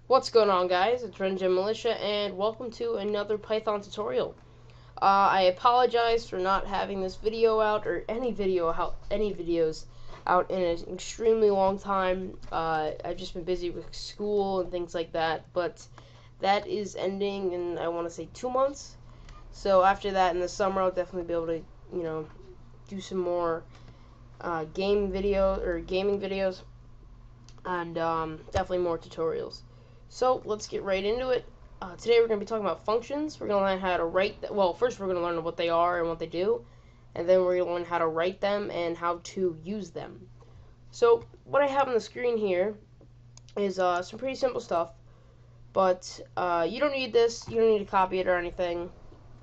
What's going on, guys? It's Rengen Militia, and welcome to another Python tutorial. I apologize for not having this video out, or any videos out in an extremely long time. I've just been busy with school and things like that, but that is ending in, I want to say, 2 months. So after that, in the summer, I'll definitely be able to, do some more gaming videos, and definitely more tutorials. So let's get right into it. Today we're going to be talking about functions. We're going to learn how to write well, first we're going to learn what they are and what they do, and then we're going to learn how to write them and how to use them. So what I have on the screen here is some pretty simple stuff, but you don't need this. You don't need to copy it or anything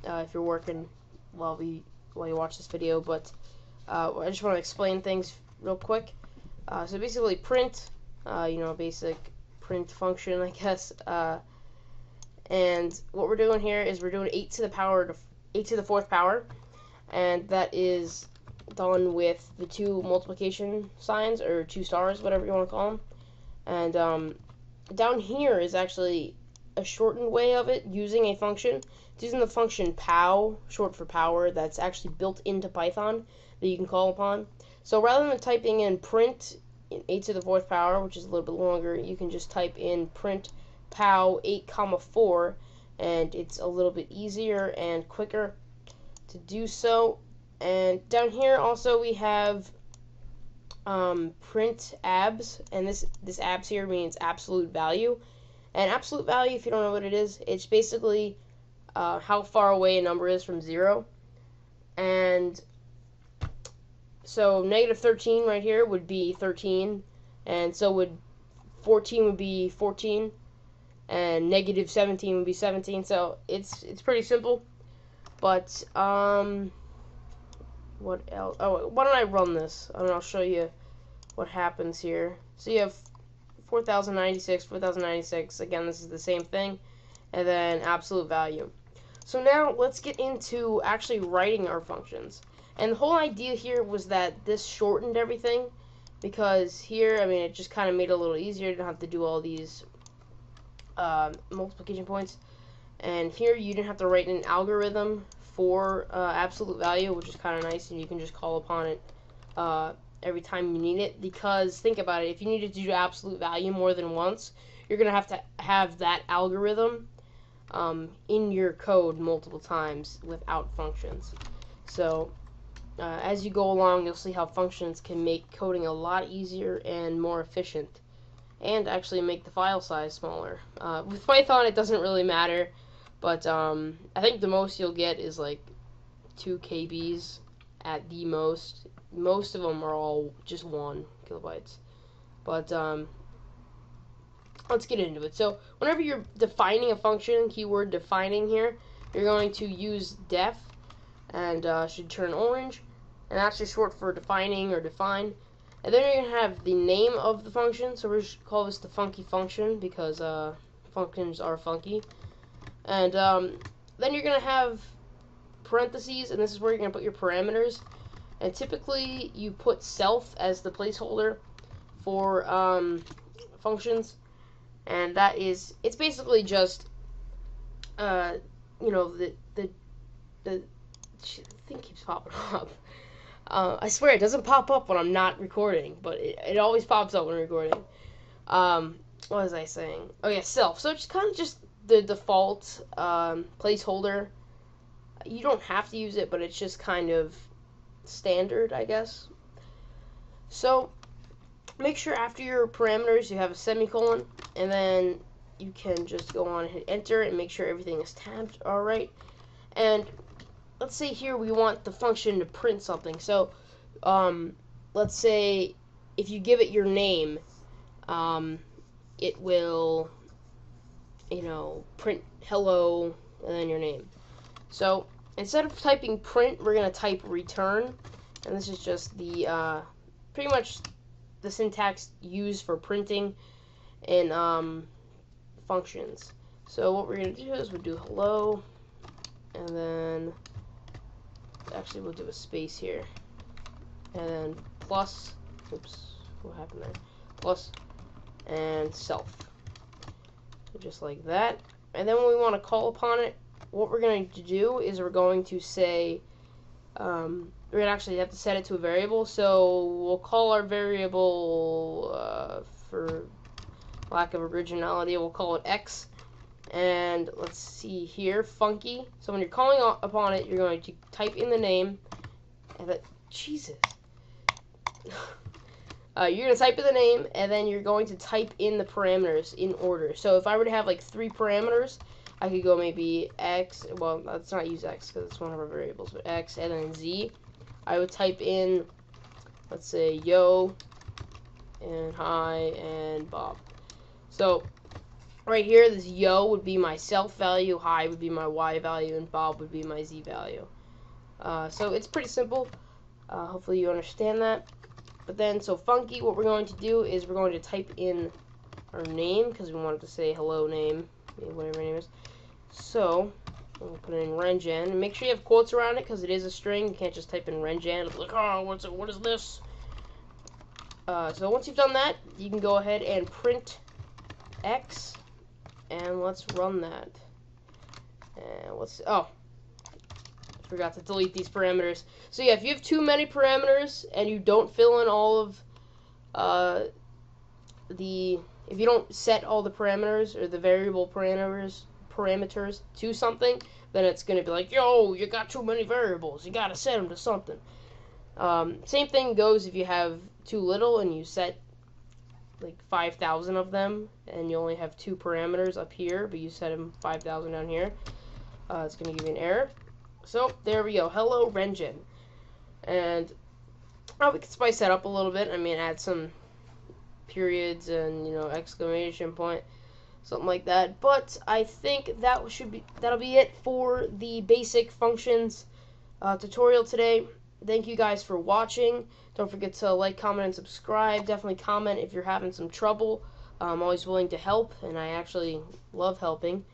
if you're working while you watch this video, but I just want to explain things real quick. So basically print, basic print function, I guess. And what we're doing here is we're doing 8 to the 4th power, and that is done with the two multiplication signs, or two stars, whatever you want to call them. And down here is actually a shortened way of it using a function. It's using the function pow, short for power, that's actually built into Python that you can call upon. So rather than typing in print 8 to the 4th power, which is a little bit longer, you can just type in print pow 8 comma 4, and it's a little bit easier and quicker to do so. And down here also we have print abs, and this abs here means absolute value. And absolute value, if you don't know what it is, it's basically how far away a number is from 0. And so negative 13 right here would be 13, and so would 14 would be 14, and negative 17 would be 17. So it's pretty simple. But what else? Oh, why don't I run this and I'll show you what happens here. So you have 4096, 4096. Again, this is the same thing, and then absolute value. So now let's get into actually writing our functions. And the whole idea here was that this shortened everything, because here, I mean, it just kind of made it a little easier. You don't have to do all these multiplication points. And here, you didn't have to write an algorithm for absolute value, which is kind of nice, and you can just call upon it every time you need it. Because think about it, if you needed to do absolute value more than once, you're going to have that algorithm in your code multiple times without functions. So as you go along, you'll see how functions can make coding a lot easier and more efficient, and actually make the file size smaller. With Python, it doesn't really matter, but I think the most you'll get is like 2 KBs at the most. Most of them are all just 1 kilobytes. But let's get into it. So whenever you're defining a function, keyword defining here, you're going to use def, and should turn orange, and that's just short for defining or define. And then you're going to have the name of the function, so we're just going to call this the funky function, because functions are funky. And then you're going to have parentheses, and this is where you're going to put your parameters. And typically you put self as the placeholder for functions, and that is, it's basically just the thing keeps popping up. I swear it doesn't pop up when I'm not recording, but it always pops up when I'm recording. What was I saying? Oh yeah, self. So it's kind of just the default placeholder. You don't have to use it, but it's just kind of standard, I guess. So make sure after your parameters you have a semicolon, and then you can just go on and hit enter and make sure everything is tabbed alright. And let's say here we want the function to print something. So let's say if you give it your name, it will, print hello and then your name. So instead of typing print, we're going to type return, and this is just the pretty much the syntax used for printing in functions. So what we're going to do is we'll do hello, and then actually we'll do a space here, and then plus, oops, what happened there, plus, and self. So just like that. And then when we want to call upon it, what we're going to do is we're going to say, we're going to actually have to set it to a variable. So we'll call our variable, for lack of originality, we'll call it X. And let's see here, funky. So when you're calling upon it, you're going to type in the name. And that, Jesus. You're going to type in the name, and then you're going to type in the parameters in order. So if I were to have like 3 parameters, I could go maybe X, well, let's not use X because it's one of our variables, but X and then Z. I would type in, let's say, yo, and hi, and Bob. So right here, this yo would be my self value, hi would be my Y value, and Bob would be my Z value. So it's pretty simple. Hopefully you understand that. But then, so funky, what we're going to do is we're going to type in our name, because we want it to say hello name, whatever your name is. So, we'll put in rengen, and make sure you have quotes around it, because it is a string. You can't just type in rengen. It's like, oh, what is this? So once you've done that, you can go ahead and print X, and let's run that. And let's, oh, forgot to delete these parameters. So yeah, if you have too many parameters and you don't fill in all of if you don't set all the parameters or the variable parameters to something, then it's going to be like, yo, you got too many variables. You got to set them to something. Same thing goes if you have too little and you set like 5,000 of them and you only have 2 parameters up here, but you set them 5,000 down here. It's going to give you an error. So, there we go. Hello, rengen. And, we can spice that up a little bit. I mean, add some periods and, exclamation point, something like that. But I think that'll be it for the basic functions tutorial today. Thank you guys for watching. Don't forget to like, comment, and subscribe. Definitely comment if you're having some trouble. I'm always willing to help, and I actually love helping.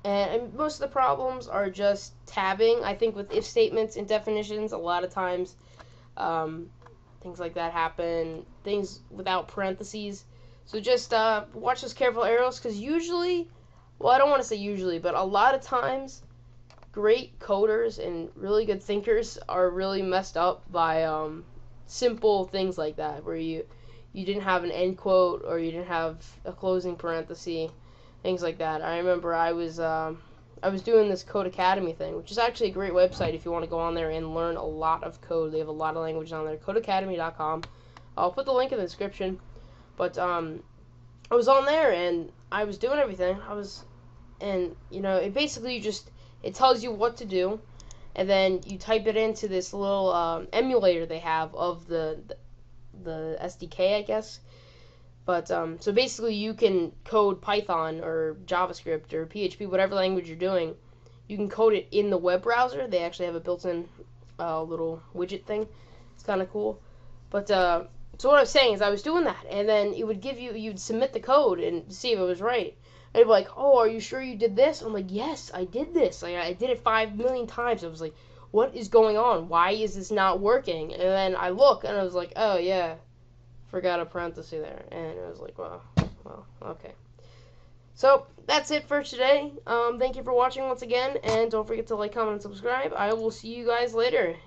And most of the problems are just tabbing. I think with if statements and definitions, a lot of times things like that happen. Things without parentheses. So just watch those careful arrows, because usually, well, I don't want to say usually, but a lot of times, great coders and really good thinkers are really messed up by simple things like that, where you didn't have an end quote or you didn't have a closing parenthesis. Things like that. I remember I was doing this Codecademy thing, which is actually a great website if you want to go on there and learn a lot of code. They have a lot of languages on there. Codecademy.com. I'll put the link in the description. But I was on there and I was doing everything. It basically it tells you what to do, and then you type it into this little emulator they have of the SDK, I guess. But, so basically you can code Python or JavaScript or PHP, whatever language you're doing. You can code it in the web browser. They actually have a built-in little widget thing. It's kind of cool. But, so what I was saying is I was doing that, and then it would give you'd submit the code and see if it was right. And it'd be like, oh, are you sure you did this? I'm like, yes, I did this. Like, I did it 5 million times. I was like, what is going on? Why is this not working? And then I look, and I was like, oh, yeah. Forgot a parenthesis there, and it was like, well, okay. So, that's it for today. Thank you for watching once again, and don't forget to like, comment, and subscribe. I will see you guys later.